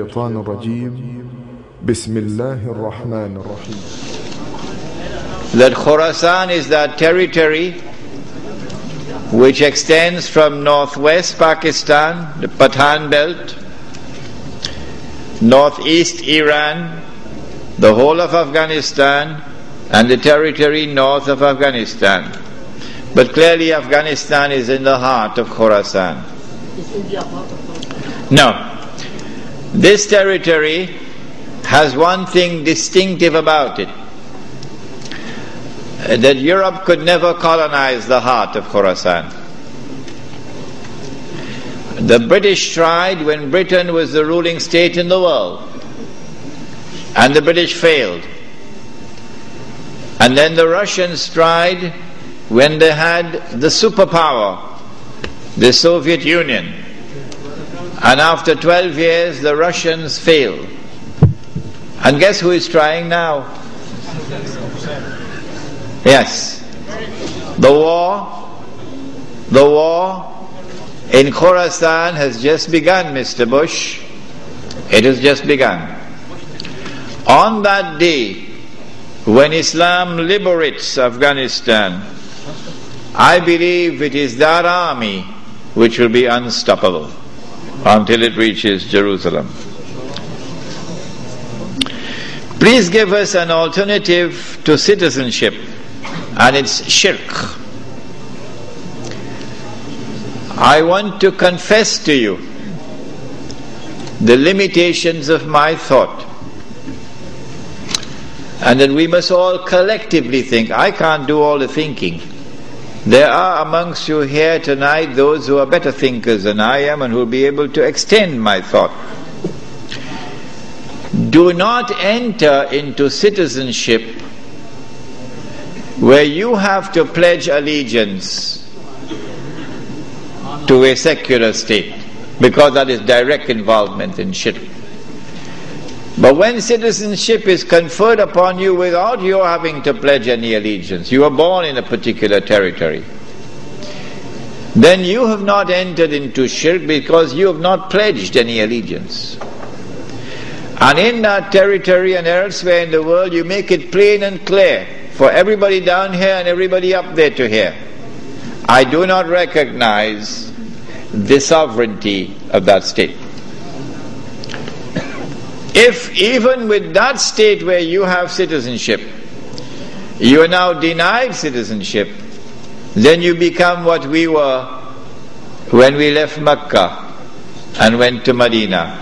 الشيطان الرجيم بسم الله الرحمن الرحيم. That Khorasan is that territory which extends from northwest Pakistan, the Pathan belt, northeast Iran, the whole of Afghanistan, and the territory north of Afghanistan. But clearly Afghanistan is in the heart of Khorasan. No. This territory has one thing distinctive about it, that Europe could never colonize the heart of Khorasan. The British tried when Britain was the ruling state in the world, and the British failed. And then the Russians tried when they had the superpower, the Soviet Union. And after 12 years, the Russians failed. And guess who is trying now? Yes. The war in Khorasan has just begun, Mr. Bush. It has just begun. On that day, when Islam liberates Afghanistan, I believe it is that army which will be unstoppable until it reaches Jerusalem. Please give us an alternative to citizenship, and it's shirk. I want to confess to you the limitations of my thought, and then we must all collectively think. I can't do all the thinking. There are amongst you here tonight those who are better thinkers than I am and who will be able to extend my thought. Do not enter into citizenship where you have to pledge allegiance to a secular state, because that is direct involvement in shirk. But when citizenship is conferred upon you without you having to pledge any allegiance, you are born in a particular territory, then you have not entered into shirk because you have not pledged any allegiance. And in that territory and elsewhere in the world, you make it plain and clear for everybody down here and everybody up there to hear: I do not recognize the sovereignty of that state. If even with that state where you have citizenship, you are now denied citizenship, then you become what we were when we left Mecca and went to Medina.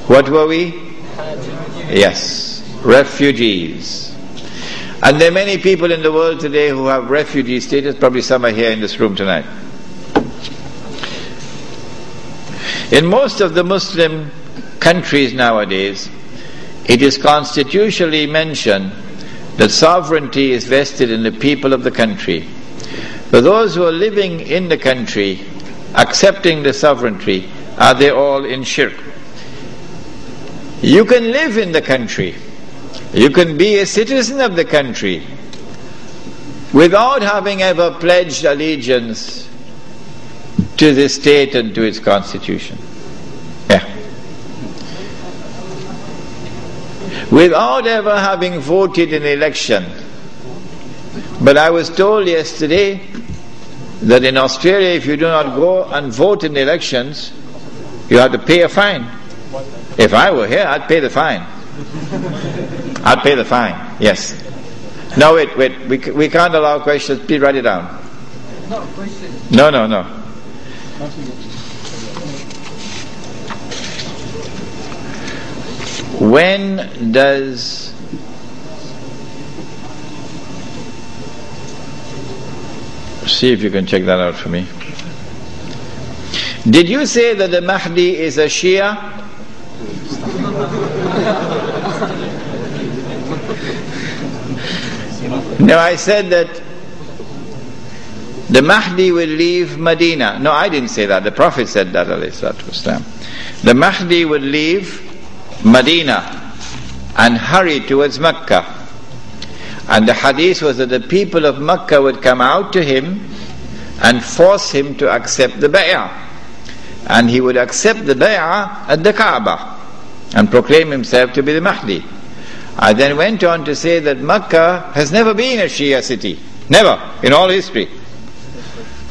What were we? Yes, refugees. And there are many people in the world today who have refugee status. Probably some are here in this room tonight. In most of the Muslim countries nowadays, it is constitutionally mentioned that sovereignty is vested in the people of the country. For those who are living in the country, accepting the sovereignty, are they all in shirk? You can live in the country, you can be a citizen of the country without having ever pledged allegiance to the state and to its constitution. Without ever having voted in an election. But I was told yesterday that in Australia, if you do not go and vote in the elections, you have to pay a fine. If I were here, I'd pay the fine. I'd pay the fine, yes. No, wait, we can't allow questions. Please write it down. No. When does see if you can check that out for me. Did you say that the Mahdi is a Shia? No, I said that the Mahdi will leave Medina. No, I didn't say that. The Prophet said that, alayhi salatu wasalam. The Mahdi would leave Medina and hurry towards Mecca. And the hadith was that the people of Mecca would come out to him and force him to accept the bay'ah. And he would accept the bay'ah at the Kaaba. and proclaim himself to be the Mahdi. I then went on to say that Makkah has never been a Shia city. Never, in all history.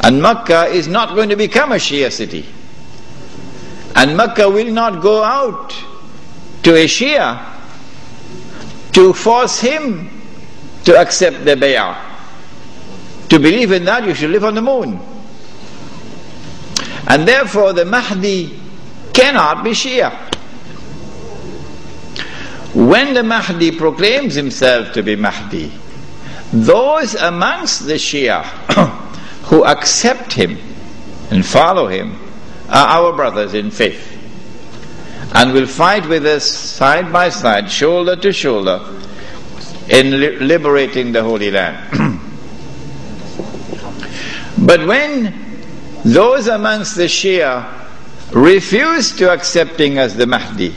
And Makkah is not going to become a Shia city. And Makkah will not go out to a Shia to force him to accept the bay'ah. To believe in that, you should live on the moon. And therefore the Mahdi cannot be Shia. When the Mahdi proclaims himself to be Mahdi, those amongst the Shia who accept him and follow him are our brothers in faith, and will fight with us side by side, shoulder to shoulder, in liberating the Holy Land. But when those amongst the Shia refuse to accept him as the Mahdi,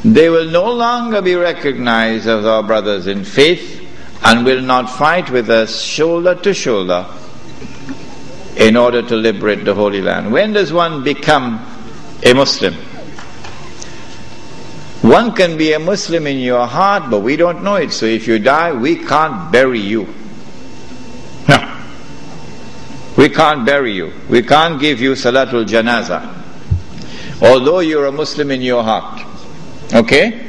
they will no longer be recognized as our brothers in faith and will not fight with us shoulder to shoulder in order to liberate the Holy Land. When does one become a Muslim? One can be a Muslim in your heart, but we don't know it. So if you die, we can't bury you. No. We can't bury you. We can't give you Salatul Janazah, although you're a Muslim in your heart. Okay?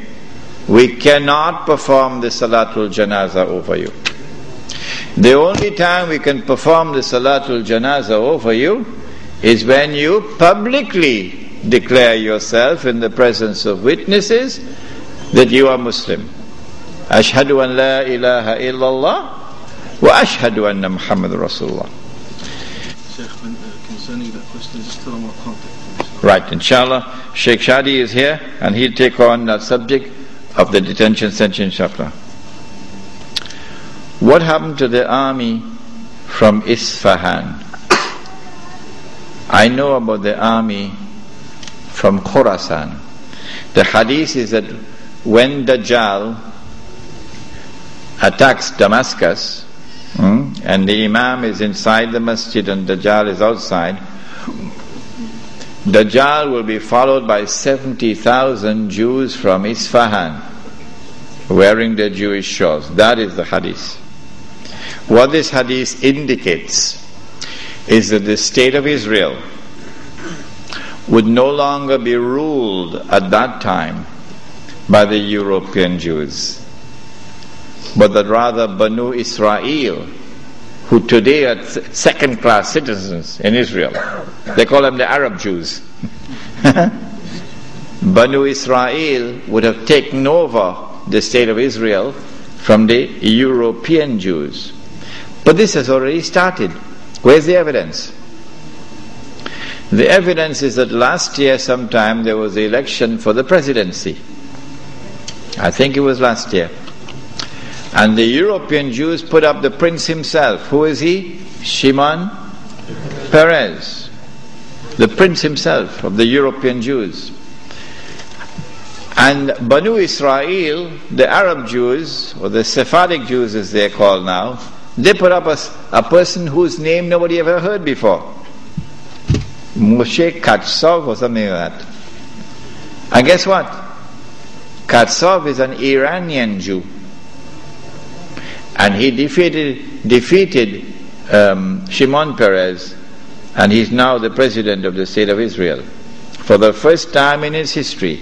We cannot perform the Salatul Janazah over you. The only time we can perform the Salatul Janazah over you is when you publicly declare yourself in the presence of witnesses that you are Muslim. Ashhadu an la ilaha illallah wa ashhadu anna Muhammad Rasulullah. Sheikh, concerning that question, is still on our contact. Right, inshallah, Sheikh Shadi is here and he'll take on that subject of the detention center, inshallah. What happened to the army from Isfahan? I know about the army from Khorasan. The hadith is that when Dajjal attacks Damascus, and the Imam is inside the masjid and Dajjal is outside, Dajjal will be followed by 70,000 Jews from Isfahan wearing their Jewish shawls. That is the hadith. What this hadith indicates is that the state of Israel would no longer be ruled at that time by the European Jews, but that rather Banu Israel, who today are second-class citizens in Israel, they call them the Arab Jews. Banu Israel would have taken over the state of Israel from the European Jews. But this has already started. Where's the evidence? The evidence is that last year sometime there was the election for the presidency. I think it was last year. And the European Jews put up the prince himself. Who is he? Shimon Peres. The prince himself of the European Jews. And Banu Israel, the Arab Jews, or the Sephardic Jews as they are called now, they put up a person whose name nobody ever heard before. Moshe Katsov or something like that. And guess what? Katsov is an Iranian Jew. And he defeated Shimon Peres, and he's now the president of the state of Israel. For the first time in its history,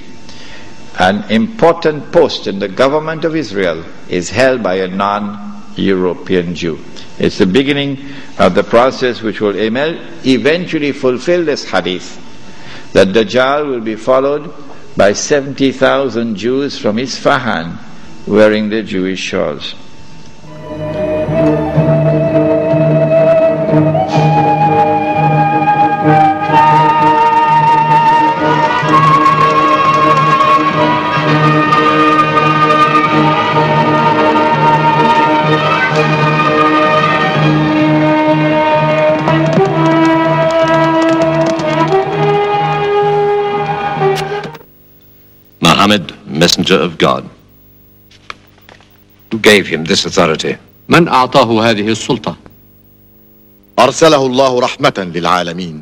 an important post in the government of Israel is held by a non-European Jew. It's the beginning of the process which will eventually fulfill this hadith, that Dajjal will be followed by 70,000 Jews from Isfahan wearing their Jewish shawls. Muhammad, messenger of God. Who gave him this authority? من أعطاه هذه السلطة؟ أرسله الله رحمة للعالمين.